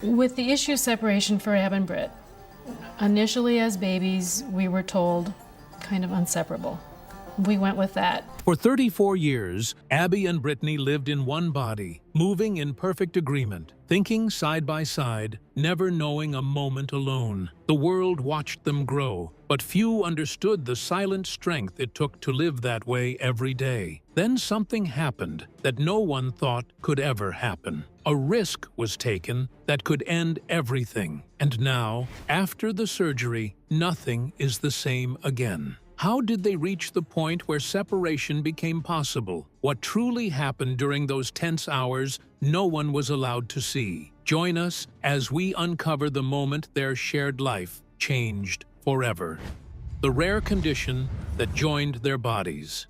With the issue of separation for Ab and Britt, initially as babies, we were told kind of inseparable. We went with that. For 34 years, Abby and Brittany lived in one body, moving in perfect agreement, thinking side by side, never knowing a moment alone. The world watched them grow, but few understood the silent strength it took to live that way every day. Then something happened that no one thought could ever happen. A risk was taken that could end everything. And now, after the surgery, nothing is the same again. How did they reach the point where separation became possible? What truly happened during those tense hours, no one was allowed to see. Join us as we uncover the moment their shared life changed forever. The rare condition that joined their bodies.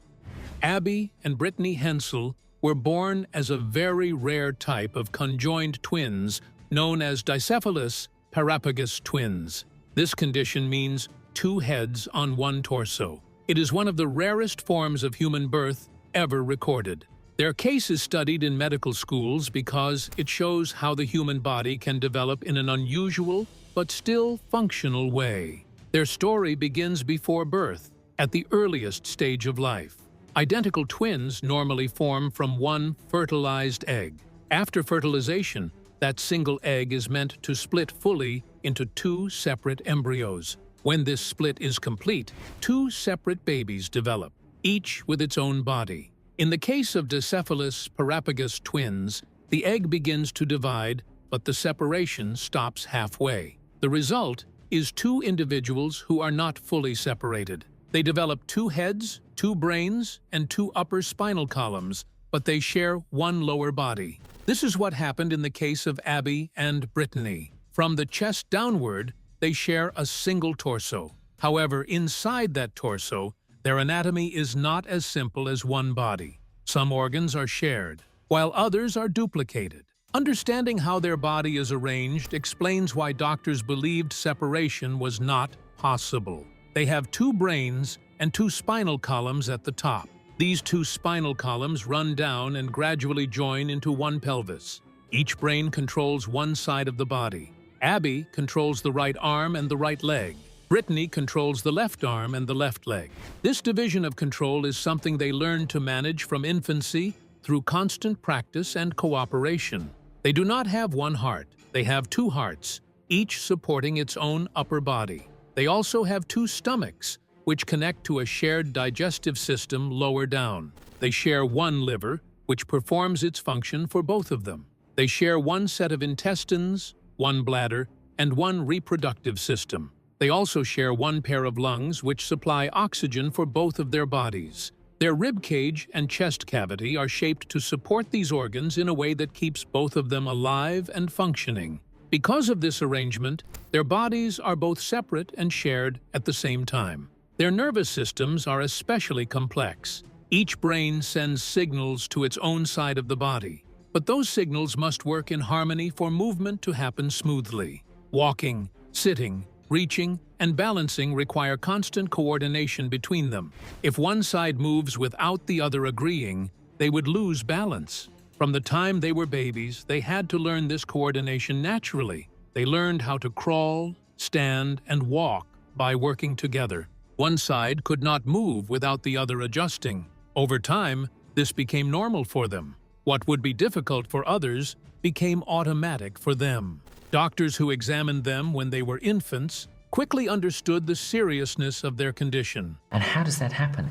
Abby and Brittany Hensel were born as a very rare type of conjoined twins known as dicephalous parapagus twins. This condition means two heads on one torso. It is one of the rarest forms of human birth ever recorded. Their case is studied in medical schools because it shows how the human body can develop in an unusual but still functional way. Their story begins before birth, at the earliest stage of life. Identical twins normally form from one fertilized egg. After fertilization, that single egg is meant to split fully into two separate embryos. When this split is complete, two separate babies develop, each with its own body. In the case of dicephalous parapagus twins, the egg begins to divide, but the separation stops halfway. The result is two individuals who are not fully separated. They develop two heads, two brains, and two upper spinal columns, but they share one lower body. This is what happened in the case of Abby and Brittany. From the chest downward, they share a single torso. However, inside that torso, their anatomy is not as simple as one body. Some organs are shared, while others are duplicated. Understanding how their body is arranged explains why doctors believed separation was not possible. They have two brains and two spinal columns at the top. These two spinal columns run down and gradually join into one pelvis. Each brain controls one side of the body. Abby controls the right arm and the right leg. Brittany controls the left arm and the left leg. This division of control is something they learn to manage from infancy through constant practice and cooperation. They do not have one heart. They have two hearts, each supporting its own upper body. They also have two stomachs, which connect to a shared digestive system lower down. They share one liver, which performs its function for both of them. They share one set of intestines, one bladder, and one reproductive system. They also share one pair of lungs which supply oxygen for both of their bodies. Their rib cage and chest cavity are shaped to support these organs in a way that keeps both of them alive and functioning. Because of this arrangement, their bodies are both separate and shared at the same time. Their nervous systems are especially complex. Each brain sends signals to its own side of the body. But those signals must work in harmony for movement to happen smoothly. Walking, sitting, reaching, and balancing require constant coordination between them. If one side moves without the other agreeing, they would lose balance. From the time they were babies, they had to learn this coordination naturally. They learned how to crawl, stand, and walk by working together. One side could not move without the other adjusting. Over time, this became normal for them. What would be difficult for others became automatic for them. Doctors who examined them when they were infants quickly understood the seriousness of their condition. And how does that happen?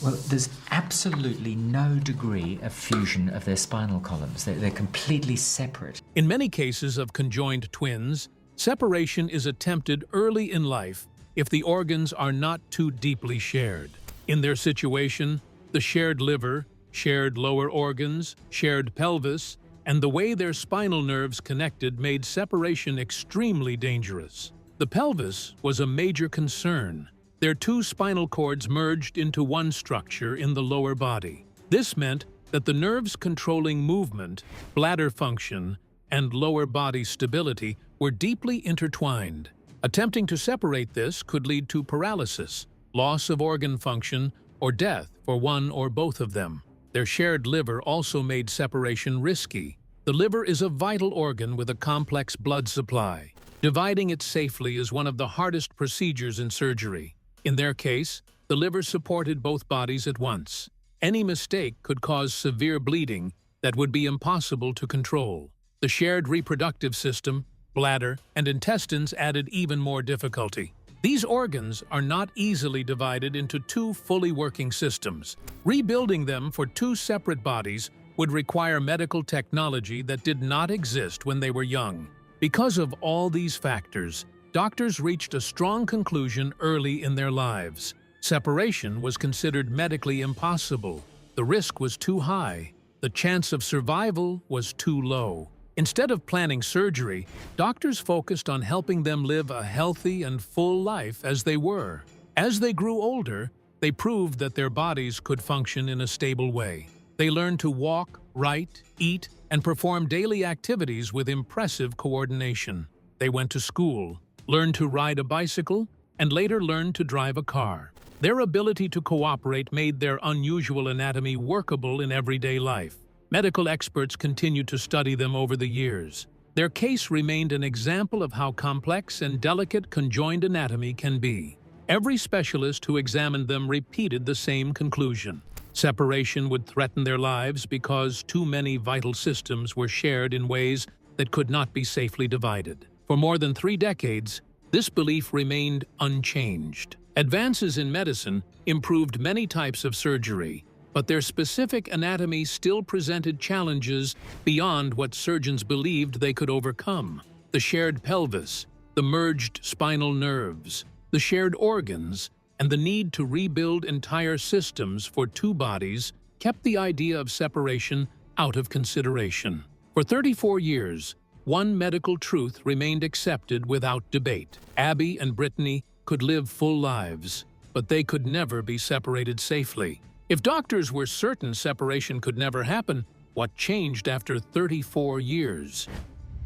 Well, there's absolutely no degree of fusion of their spinal columns. They're completely separate. In many cases of conjoined twins, separation is attempted early in life if the organs are not too deeply shared. In their situation, the shared liver, shared lower organs, shared pelvis, and the way their spinal nerves connected made separation extremely dangerous. The pelvis was a major concern. Their two spinal cords merged into one structure in the lower body. This meant that the nerves controlling movement, bladder function, and lower body stability were deeply intertwined. Attempting to separate this could lead to paralysis, loss of organ function, or death for one or both of them. Their shared liver also made separation risky. The liver is a vital organ with a complex blood supply. Dividing it safely is one of the hardest procedures in surgery. In their case, the liver supported both bodies at once. Any mistake could cause severe bleeding that would be impossible to control. The shared reproductive system, bladder, and intestines added even more difficulty. These organs are not easily divided into two fully working systems. Rebuilding them for two separate bodies would require medical technology that did not exist when they were young. Because of all these factors, doctors reached a strong conclusion early in their lives. Separation was considered medically impossible. The risk was too high. The chance of survival was too low. Instead of planning surgery, doctors focused on helping them live a healthy and full life as they were. As they grew older, they proved that their bodies could function in a stable way. They learned to walk, write, eat, and perform daily activities with impressive coordination. They went to school, learned to ride a bicycle, and later learned to drive a car. Their ability to cooperate made their unusual anatomy workable in everyday life. Medical experts continued to study them over the years. Their case remained an example of how complex and delicate conjoined anatomy can be. Every specialist who examined them repeated the same conclusion. Separation would threaten their lives because too many vital systems were shared in ways that could not be safely divided. For more than 3 decades, this belief remained unchanged. Advances in medicine improved many types of surgery, but their specific anatomy still presented challenges beyond what surgeons believed they could overcome. The shared pelvis, the merged spinal nerves, the shared organs, and the need to rebuild entire systems for two bodies kept the idea of separation out of consideration. For 34 years, one medical truth remained accepted without debate. Abby and Brittany could live full lives, but they could never be separated safely. If doctors were certain separation could never happen, what changed after 34 years?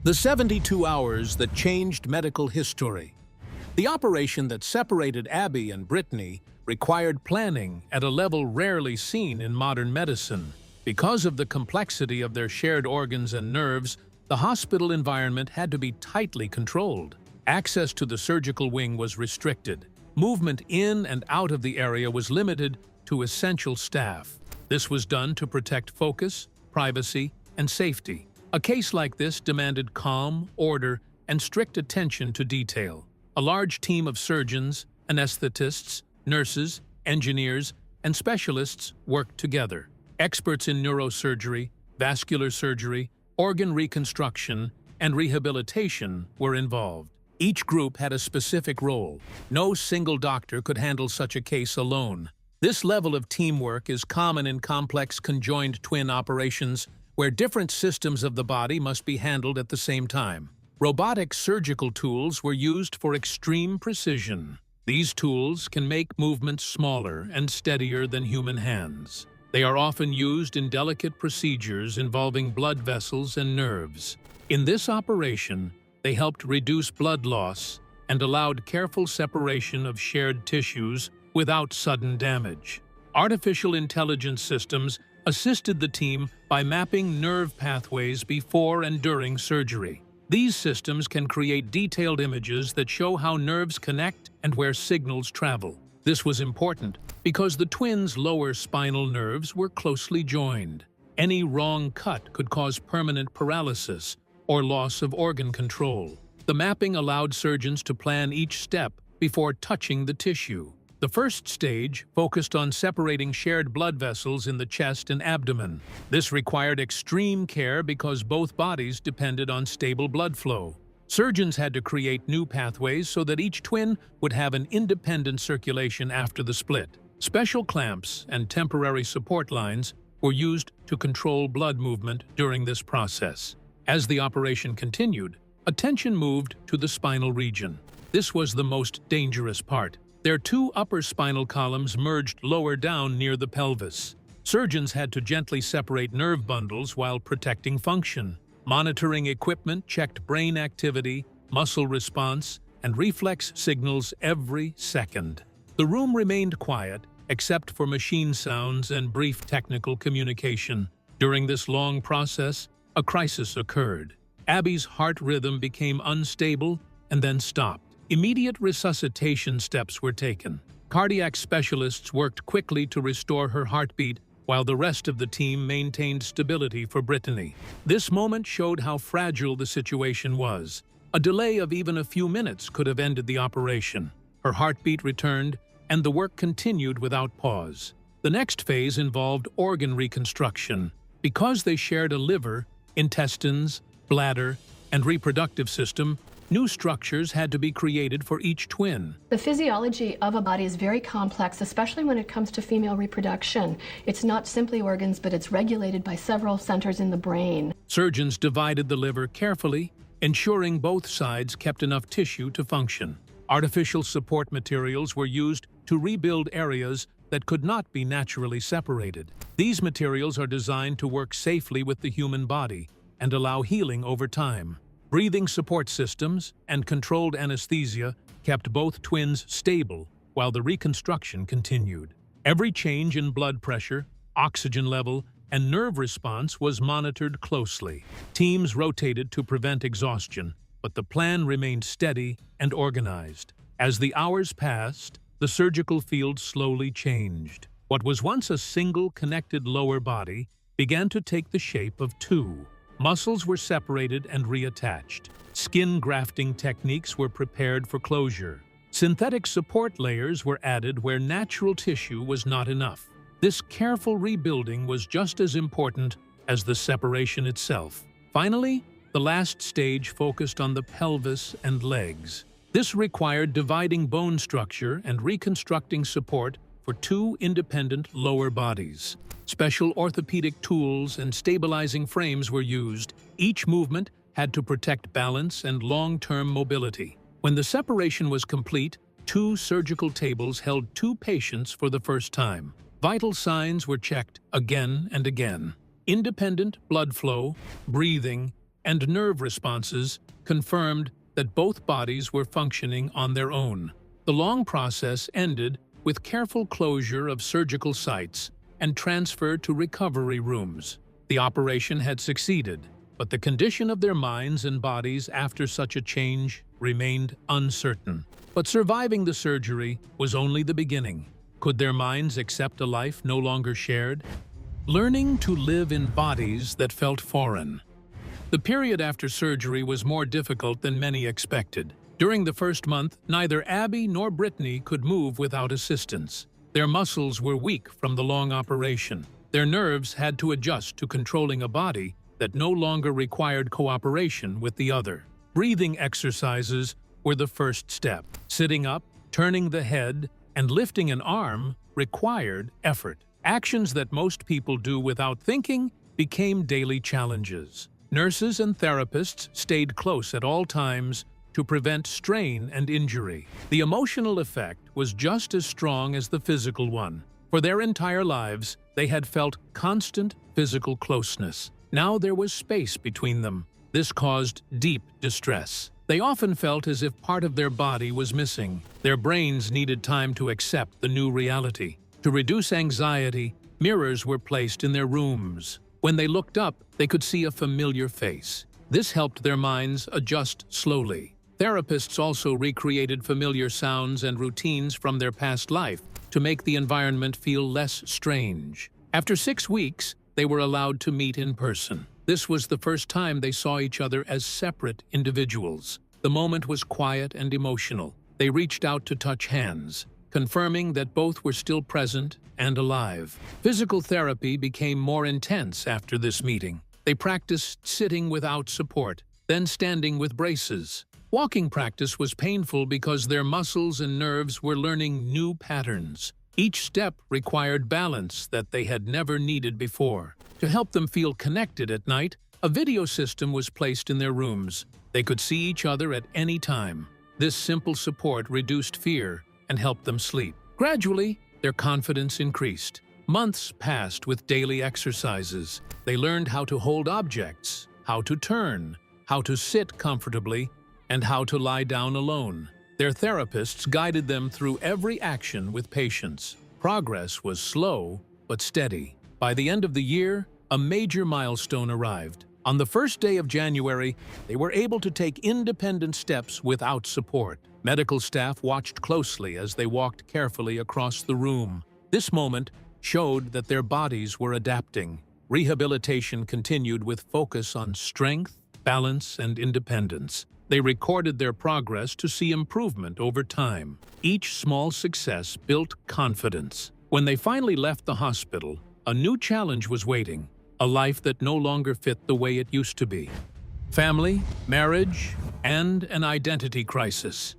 The 72 hours that changed medical history. The operation that separated Abby and Brittany required planning at a level rarely seen in modern medicine. Because of the complexity of their shared organs and nerves, the hospital environment had to be tightly controlled. Access to the surgical wing was restricted. Movement in and out of the area was limited to essential staff. This was done to protect focus, privacy, and safety. A case like this demanded calm, order, and strict attention to detail. A large team of surgeons, anesthetists, nurses, engineers, and specialists worked together. Experts in neurosurgery, vascular surgery, organ reconstruction, and rehabilitation were involved. Each group had a specific role. No single doctor could handle such a case alone. This level of teamwork is common in complex conjoined twin operations where different systems of the body must be handled at the same time. Robotic surgical tools were used for extreme precision. These tools can make movements smaller and steadier than human hands. They are often used in delicate procedures involving blood vessels and nerves. In this operation, they helped reduce blood loss and allowed careful separation of shared tissues without sudden damage. Artificial intelligence systems assisted the team by mapping nerve pathways before and during surgery. These systems can create detailed images that show how nerves connect and where signals travel. This was important because the twins' lower spinal nerves were closely joined. Any wrong cut could cause permanent paralysis or loss of organ control. The mapping allowed surgeons to plan each step before touching the tissue. The first stage focused on separating shared blood vessels in the chest and abdomen. This required extreme care because both bodies depended on stable blood flow. Surgeons had to create new pathways so that each twin would have an independent circulation after the split. Special clamps and temporary support lines were used to control blood movement during this process. As the operation continued, attention moved to the spinal region. This was the most dangerous part. Their two upper spinal columns merged lower down near the pelvis. Surgeons had to gently separate nerve bundles while protecting function. Monitoring equipment checked brain activity, muscle response, and reflex signals every second. The room remained quiet, except for machine sounds and brief technical communication. During this long process, a crisis occurred. Abby's heart rhythm became unstable and then stopped. Immediate resuscitation steps were taken. Cardiac specialists worked quickly to restore her heartbeat while the rest of the team maintained stability for Brittany. This moment showed how fragile the situation was. A delay of even a few minutes could have ended the operation. Her heartbeat returned, and the work continued without pause. The next phase involved organ reconstruction. Because they shared a liver, intestines, bladder, and reproductive system, new structures had to be created for each twin. The physiology of a body is very complex, especially when it comes to female reproduction. It's not simply organs, but it's regulated by several centers in the brain. Surgeons divided the liver carefully, ensuring both sides kept enough tissue to function. Artificial support materials were used to rebuild areas that could not be naturally separated. These materials are designed to work safely with the human body and allow healing over time. Breathing support systems and controlled anesthesia kept both twins stable while the reconstruction continued. Every change in blood pressure, oxygen level, and nerve response was monitored closely. Teams rotated to prevent exhaustion, but the plan remained steady and organized. As the hours passed, the surgical field slowly changed. What was once a single connected lower body began to take the shape of two. Muscles were separated and reattached. Skin grafting techniques were prepared for closure. Synthetic support layers were added where natural tissue was not enough. This careful rebuilding was just as important as the separation itself. Finally, the last stage focused on the pelvis and legs. This required dividing bone structure and reconstructing support for two independent lower bodies. Special orthopedic tools and stabilizing frames were used. Each movement had to protect balance and long-term mobility. When the separation was complete, two surgical tables held two patients for the first time. Vital signs were checked again and again. Independent blood flow, breathing, and nerve responses confirmed that both bodies were functioning on their own. The long process ended with careful closure of surgical sites and transfer to recovery rooms. The operation had succeeded, but the condition of their minds and bodies after such a change remained uncertain. But surviving the surgery was only the beginning. Could their minds accept a life no longer shared? Learning to live in bodies that felt foreign. The period after surgery was more difficult than many expected. During the first month, neither Abby nor Brittany could move without assistance. Their muscles were weak from the long operation. Their nerves had to adjust to controlling a body that no longer required cooperation with the other. Breathing exercises were the first step. Sitting up, turning the head, and lifting an arm required effort. Actions that most people do without thinking became daily challenges. Nurses and therapists stayed close at all times to prevent strain and injury. The emotional effect was just as strong as the physical one. For their entire lives, they had felt constant physical closeness. Now there was space between them. This caused deep distress. They often felt as if part of their body was missing. Their brains needed time to accept the new reality. To reduce anxiety, mirrors were placed in their rooms. When they looked up, they could see a familiar face. This helped their minds adjust slowly. Therapists also recreated familiar sounds and routines from their past life to make the environment feel less strange. After 6 weeks, they were allowed to meet in person. This was the first time they saw each other as separate individuals. The moment was quiet and emotional. They reached out to touch hands, confirming that both were still present and alive. Physical therapy became more intense after this meeting. They practiced sitting without support, then standing with braces. Walking practice was painful because their muscles and nerves were learning new patterns. Each step required balance that they had never needed before. To help them feel connected at night, a video system was placed in their rooms. They could see each other at any time. This simple support reduced fear and helped them sleep. Gradually, their confidence increased. Months passed with daily exercises. They learned how to hold objects, how to turn, how to sit comfortably, and how to lie down alone. Their therapists guided them through every action with patience. Progress was slow but steady. By the end of the year, a major milestone arrived. On the first day of January, they were able to take independent steps without support. Medical staff watched closely as they walked carefully across the room. This moment showed that their bodies were adapting. Rehabilitation continued with focus on strength, balance, and independence. They recorded their progress to see improvement over time. Each small success built confidence. When they finally left the hospital, a new challenge was waiting, a life that no longer fit the way it used to be. Family, marriage, and an identity crisis.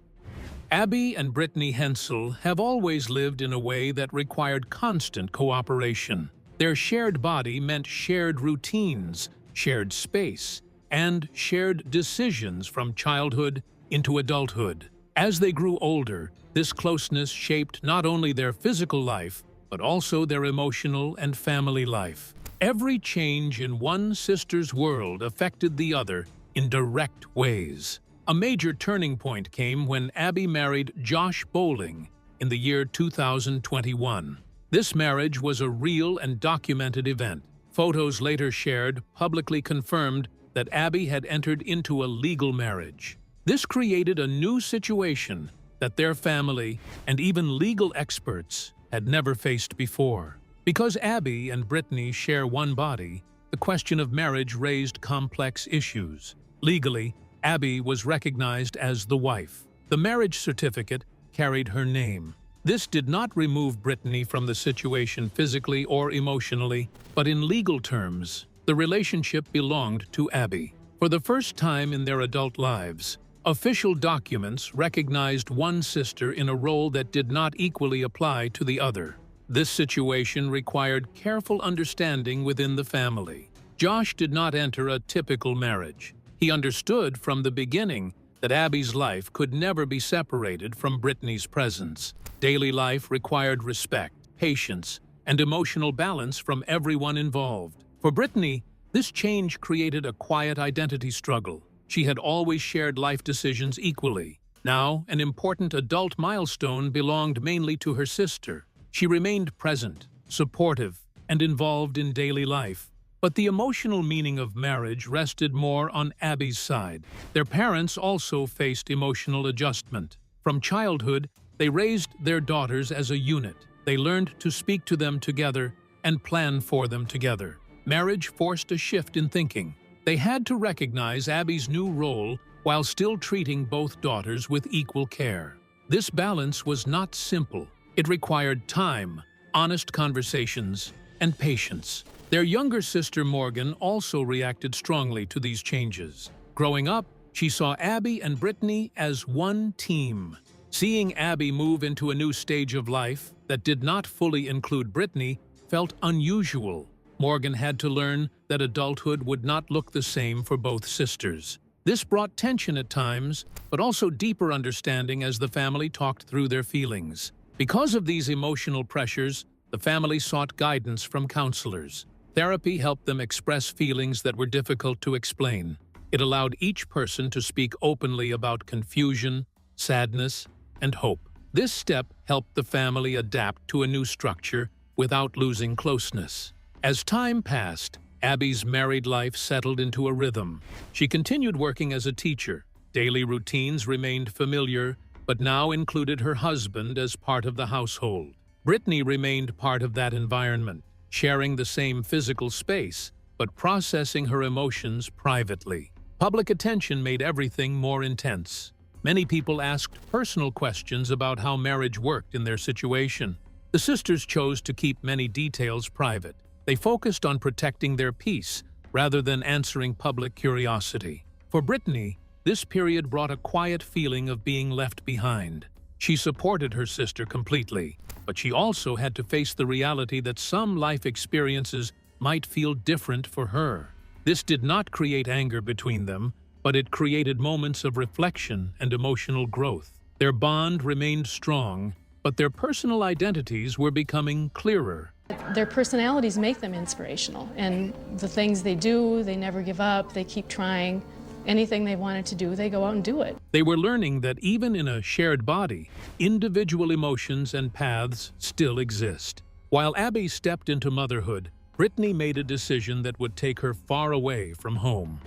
Abby and Brittany Hensel have always lived in a way that required constant cooperation. Their shared body meant shared routines, shared space, and shared decisions from childhood into adulthood. As they grew older, this closeness shaped not only their physical life, but also their emotional and family life. Every change in one sister's world affected the other in direct ways. A major turning point came when Abby married Josh Bowling in the year 2021. This marriage was a real and documented event. Photos later shared publicly confirmed that Abby had entered into a legal marriage. This created a new situation that their family and even legal experts had never faced before. Because Abby and Brittany share one body, the question of marriage raised complex issues. Legally, Abby was recognized as the wife. The marriage certificate carried her name. This did not remove Brittany from the situation physically or emotionally, but in legal terms, the relationship belonged to Abby. For the first time in their adult lives, official documents recognized one sister in a role that did not equally apply to the other. This situation required careful understanding within the family. Josh did not enter a typical marriage. He understood from the beginning that Abby's life could never be separated from Brittany's presence. Daily life required respect, patience, and emotional balance from everyone involved. For Brittany, this change created a quiet identity struggle. She had always shared life decisions equally. Now, an important adult milestone belonged mainly to her sister. She remained present, supportive, and involved in daily life. But the emotional meaning of marriage rested more on Abby's side. Their parents also faced emotional adjustment. From childhood, they raised their daughters as a unit. They learned to speak to them together and plan for them together. Marriage forced a shift in thinking. They had to recognize Abby's new role while still treating both daughters with equal care. This balance was not simple. It required time, honest conversations, and patience. Their younger sister Morgan also reacted strongly to these changes. Growing up, she saw Abby and Brittany as one team. Seeing Abby move into a new stage of life that did not fully include Brittany felt unusual. Morgan had to learn that adulthood would not look the same for both sisters. This brought tension at times, but also deeper understanding as the family talked through their feelings. Because of these emotional pressures, the family sought guidance from counselors. Therapy helped them express feelings that were difficult to explain. It allowed each person to speak openly about confusion, sadness, and hope. This step helped the family adapt to a new structure without losing closeness. As time passed, Abby's married life settled into a rhythm. She continued working as a teacher. Daily routines remained familiar, but now included her husband as part of the household. Brittany remained part of that environment, sharing the same physical space, but processing her emotions privately. Public attention made everything more intense. Many people asked personal questions about how marriage worked in their situation. The sisters chose to keep many details private. They focused on protecting their peace rather than answering public curiosity. For Brittany, this period brought a quiet feeling of being left behind. She supported her sister completely, but she also had to face the reality that some life experiences might feel different for her. This did not create anger between them, but it created moments of reflection and emotional growth. Their bond remained strong, but their personal identities were becoming clearer. Their personalities make them inspirational, and the things they do, they never give up, they keep trying. Anything they wanted to do, they go out and do it. They were learning that even in a shared body, individual emotions and paths still exist. While Abby stepped into motherhood, Brittany made a decision that would take her far away from home.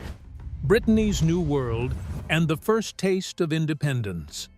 Brittany's new world and the first taste of independence.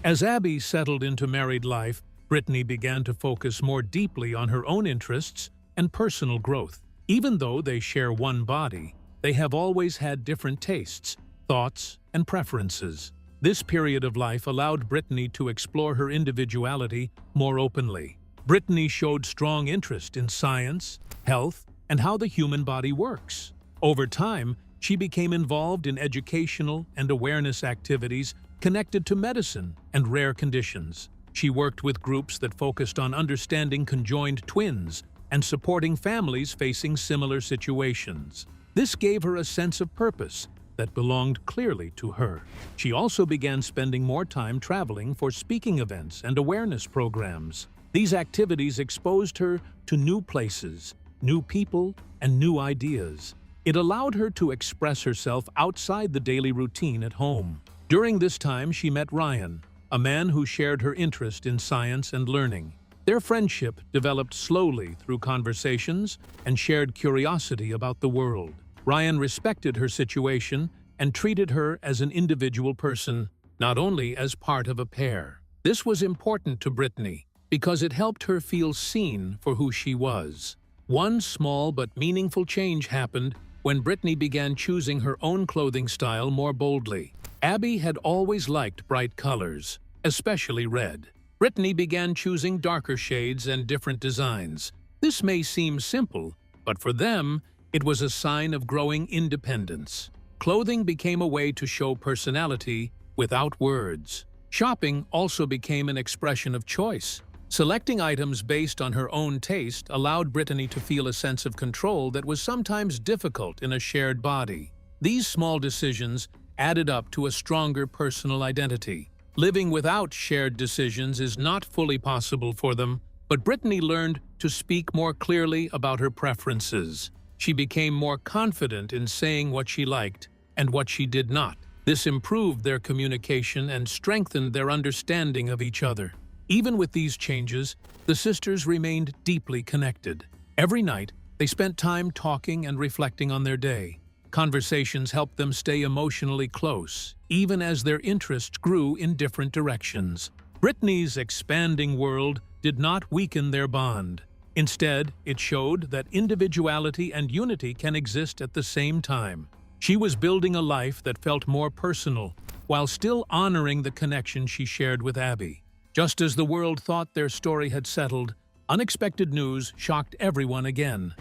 As Abby settled into married life, Brittany began to focus more deeply on her own interests and personal growth. Even though they share one body, they have always had different tastes, thoughts, and preferences. This period of life allowed Brittany to explore her individuality more openly. Brittany showed strong interest in science, health, and how the human body works. Over time, she became involved in educational and awareness activities connected to medicine and rare conditions. She worked with groups that focused on understanding conjoined twins and supporting families facing similar situations. This gave her a sense of purpose that belonged clearly to her. She also began spending more time traveling for speaking events and awareness programs. These activities exposed her to new places, new people, and new ideas. It allowed her to express herself outside the daily routine at home. During this time, she met Ryan, a man who shared her interest in science and learning. Their friendship developed slowly through conversations and shared curiosity about the world. Ryan respected her situation and treated her as an individual person, not only as part of a pair. This was important to Brittany because it helped her feel seen for who she was. One small but meaningful change happened when Brittany began choosing her own clothing style more boldly. Abby had always liked bright colors, especially red. Brittany began choosing darker shades and different designs. This may seem simple, but for them, it was a sign of growing independence. Clothing became a way to show personality without words. Shopping also became an expression of choice. Selecting items based on her own taste allowed Brittany to feel a sense of control that was sometimes difficult in a shared body. These small decisions added up to a stronger personal identity. Living without shared decisions is not fully possible for them, but Brittany learned to speak more clearly about her preferences. She became more confident in saying what she liked and what she did not. This improved their communication and strengthened their understanding of each other. Even with these changes, the sisters remained deeply connected. Every night, they spent time talking and reflecting on their day. Conversations helped them stay emotionally close, even as their interests grew in different directions. Brittany's expanding world did not weaken their bond. Instead, it showed that individuality and unity can exist at the same time. She was building a life that felt more personal, while still honoring the connection she shared with Abby. Just as the world thought their story had settled, unexpected news shocked everyone again.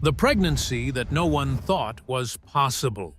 The pregnancy that no one thought was possible.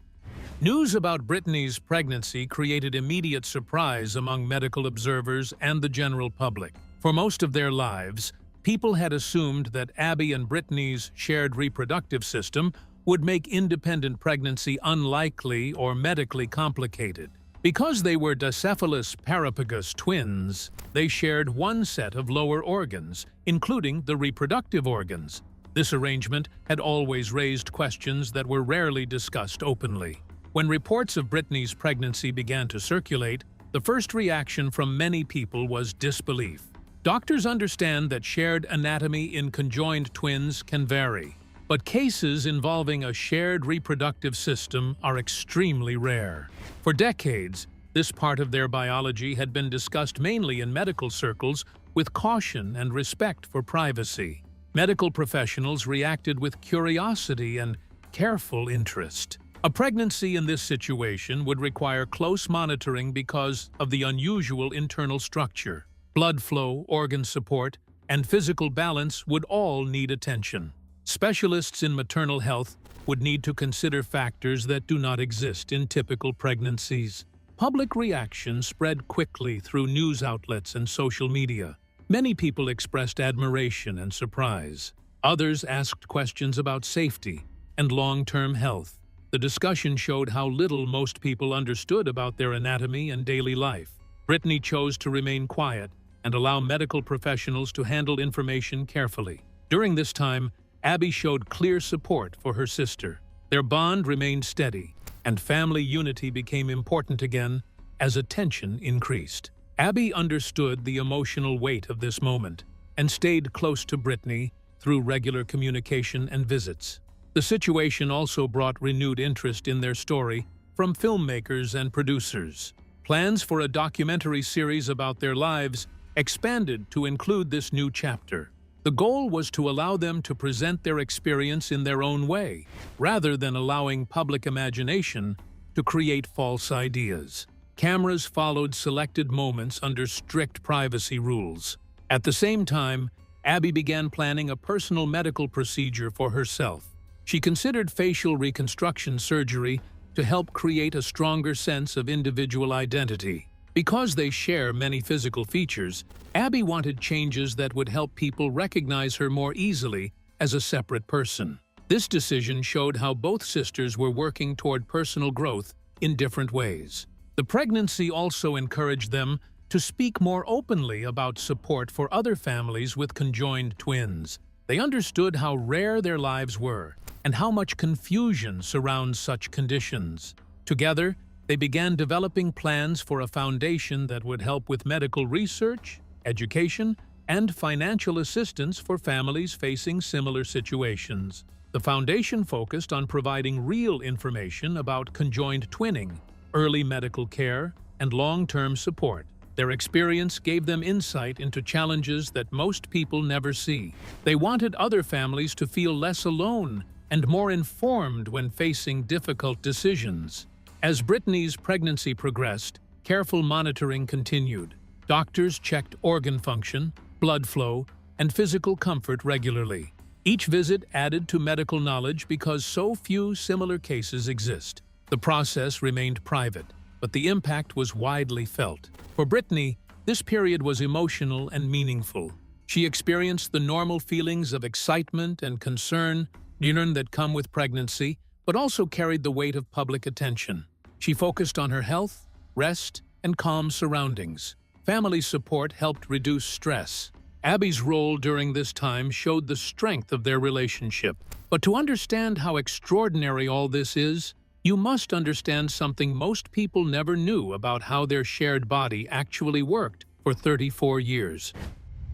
News about Brittany's pregnancy created immediate surprise among medical observers and the general public. For most of their lives, people had assumed that Abby and Brittany's shared reproductive system would make independent pregnancy unlikely or medically complicated. Because they were dicephalous parapagous twins, they shared one set of lower organs, including the reproductive organs. This arrangement had always raised questions that were rarely discussed openly. When reports of Brittany's pregnancy began to circulate, the first reaction from many people was disbelief. Doctors understand that shared anatomy in conjoined twins can vary, but cases involving a shared reproductive system are extremely rare. For decades, this part of their biology had been discussed mainly in medical circles with caution and respect for privacy. Medical professionals reacted with curiosity and careful interest. A pregnancy in this situation would require close monitoring because of the unusual internal structure. Blood flow, organ support, and physical balance would all need attention. Specialists in maternal health would need to consider factors that do not exist in typical pregnancies. Public reaction spread quickly through news outlets and social media. Many people expressed admiration and surprise. Others asked questions about safety and long-term health. The discussion showed how little most people understood about their anatomy and daily life. Brittany chose to remain quiet and allow medical professionals to handle information carefully. During this time, Abby showed clear support for her sister. Their bond remained steady, and family unity became important again as attention increased. Abby understood the emotional weight of this moment and stayed close to Brittany, through regular communication and visits. The situation also brought renewed interest in their story from filmmakers and producers. Plans for a documentary series about their lives expanded to include this new chapter. The goal was to allow them to present their experience in their own way, rather than allowing public imagination to create false ideas. Cameras followed selected moments under strict privacy rules. At the same time, Abby began planning a personal medical procedure for herself. She considered facial reconstruction surgery to help create a stronger sense of individual identity. Because they share many physical features, Abby wanted changes that would help people recognize her more easily as a separate person. This decision showed how both sisters were working toward personal growth in different ways. The pregnancy also encouraged them to speak more openly about support for other families with conjoined twins. They understood how rare their lives were and how much confusion surrounds such conditions. Together, they began developing plans for a foundation that would help with medical research, education, and financial assistance for families facing similar situations. The foundation focused on providing real information about conjoined twinning, early medical care, and long-term support. Their experience gave them insight into challenges that most people never see. They wanted other families to feel less alone and more informed when facing difficult decisions. As Brittany's pregnancy progressed, careful monitoring continued. Doctors checked organ function, blood flow, and physical comfort regularly. Each visit added to medical knowledge because so few similar cases exist. The process remained private, but the impact was widely felt. For Brittany, this period was emotional and meaningful. She experienced the normal feelings of excitement and concern that come with pregnancy, but also carried the weight of public attention. She focused on her health, rest, and calm surroundings. Family support helped reduce stress. Abby's role during this time showed the strength of their relationship. But to understand how extraordinary all this is, you must understand something most people never knew about how their shared body actually worked for 34 years.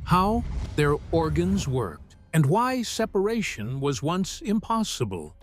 How their organs worked, and why separation was once impossible.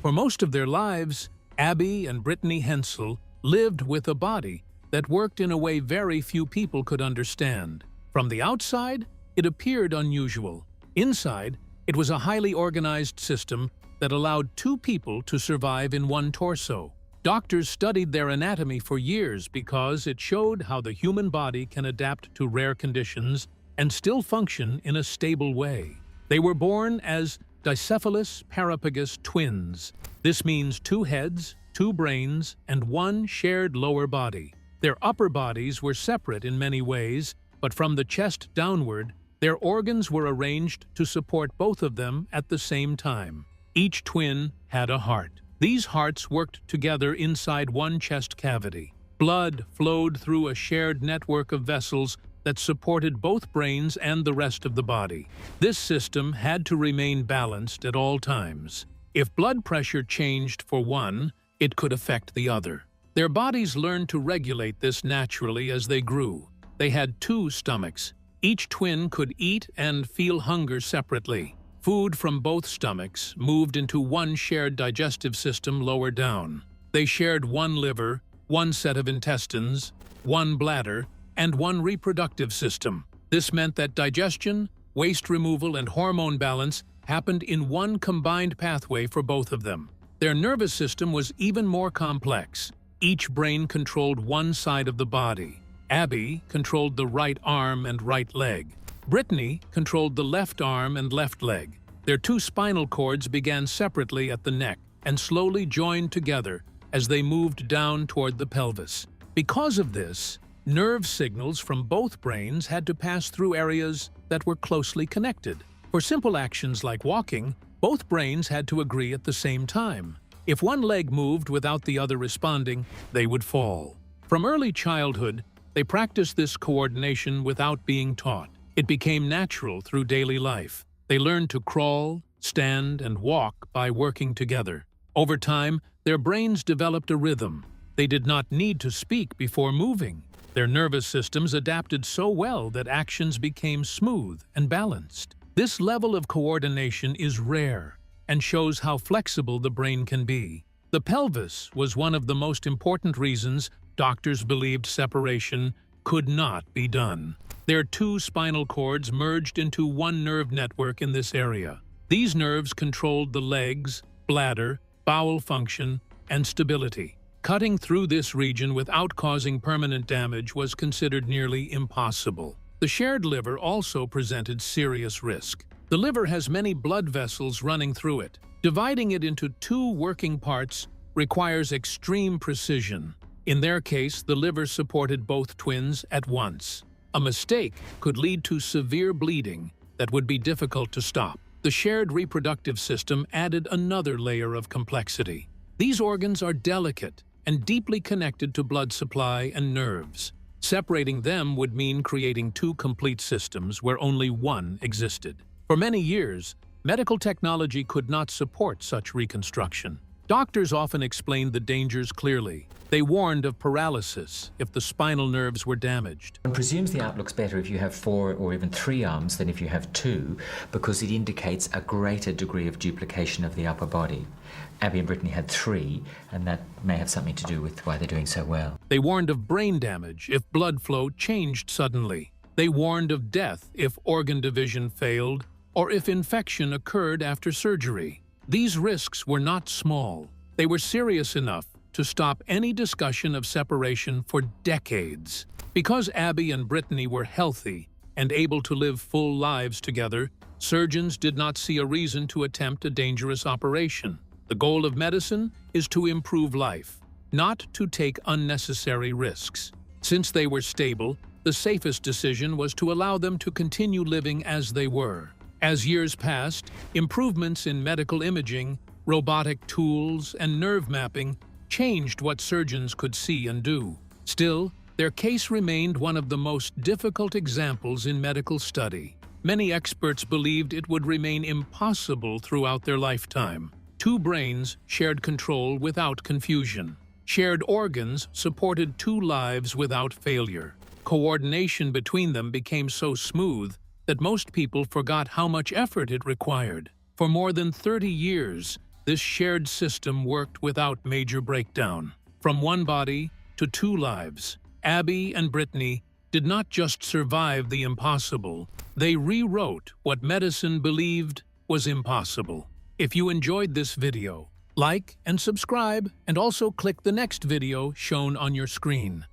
For most of their lives, Abby and Brittany Hensel lived with a body that worked in a way very few people could understand. From the outside, it appeared unusual. Inside, it was a highly organized system that allowed two people to survive in one torso. Doctors studied their anatomy for years because it showed how the human body can adapt to rare conditions and still function in a stable way. They were born as dicephalous parapagous twins. This means 2 heads, 2 brains, and 1 shared lower body. Their upper bodies were separate in many ways, but from the chest downward, their organs were arranged to support both of them at the same time. Each twin had a heart. These hearts worked together inside one chest cavity. Blood flowed through a shared network of vessels that supported both brains and the rest of the body. This system had to remain balanced at all times. If blood pressure changed for one, it could affect the other. Their bodies learned to regulate this naturally as they grew. They had 2 stomachs. Each twin could eat and feel hunger separately. Food from both stomachs moved into one shared digestive system lower down. They shared 1 liver, 1 set of intestines, 1 bladder, and 1 reproductive system. This meant that digestion, waste removal, and hormone balance happened in one combined pathway for both of them. Their nervous system was even more complex. Each brain controlled one side of the body. Abby controlled the right arm and right leg. Brittany controlled the left arm and left leg. Their 2 spinal cords began separately at the neck and slowly joined together as they moved down toward the pelvis. Because of this, nerve signals from both brains had to pass through areas that were closely connected. For simple actions like walking, both brains had to agree at the same time. If one leg moved without the other responding, they would fall. From early childhood, they practiced this coordination without being taught. It became natural through daily life. They learned to crawl, stand, and walk by working together. Over time, their brains developed a rhythm. They did not need to speak before moving. Their nervous systems adapted so well that actions became smooth and balanced. This level of coordination is rare and shows how flexible the brain can be. The pelvis was one of the most important reasons doctors believed separation could not be done. Their two spinal cords merged into one nerve network in this area. These nerves controlled the legs, bladder, bowel function, and stability. Cutting through this region without causing permanent damage was considered nearly impossible. The shared liver also presented serious risk. The liver has many blood vessels running through it. Dividing it into two working parts requires extreme precision. In their case, the liver supported both twins at once. A mistake could lead to severe bleeding that would be difficult to stop. The shared reproductive system added another layer of complexity. These organs are delicate and deeply connected to blood supply and nerves. Separating them would mean creating two complete systems where only one existed. For many years, medical technology could not support such reconstruction. Doctors often explained the dangers clearly. They warned of paralysis if the spinal nerves were damaged. One presumes the outlook's better if you have 4 or even 3 arms than if you have 2, because it indicates a greater degree of duplication of the upper body. Abby and Brittany had 3, and that may have something to do with why they're doing so well. They warned of brain damage if blood flow changed suddenly. They warned of death if organ division failed or if infection occurred after surgery. These risks were not small. They were serious enough to stop any discussion of separation for decades. Because Abby and Brittany were healthy and able to live full lives together, surgeons did not see a reason to attempt a dangerous operation. The goal of medicine is to improve life, not to take unnecessary risks. Since they were stable, the safest decision was to allow them to continue living as they were. As years passed, improvements in medical imaging, robotic tools, and nerve mapping changed what surgeons could see and do. Still, their case remained one of the most difficult examples in medical study. Many experts believed it would remain impossible throughout their lifetime. Two brains shared control without confusion. Shared organs supported two lives without failure. Coordination between them became so smooth that most people forgot how much effort it required. For more than 30 years, this shared system worked without major breakdown. From one body to two lives, Abby and Brittany did not just survive the impossible, they rewrote what medicine believed was impossible. If you enjoyed this video, like and subscribe, and also click the next video shown on your screen.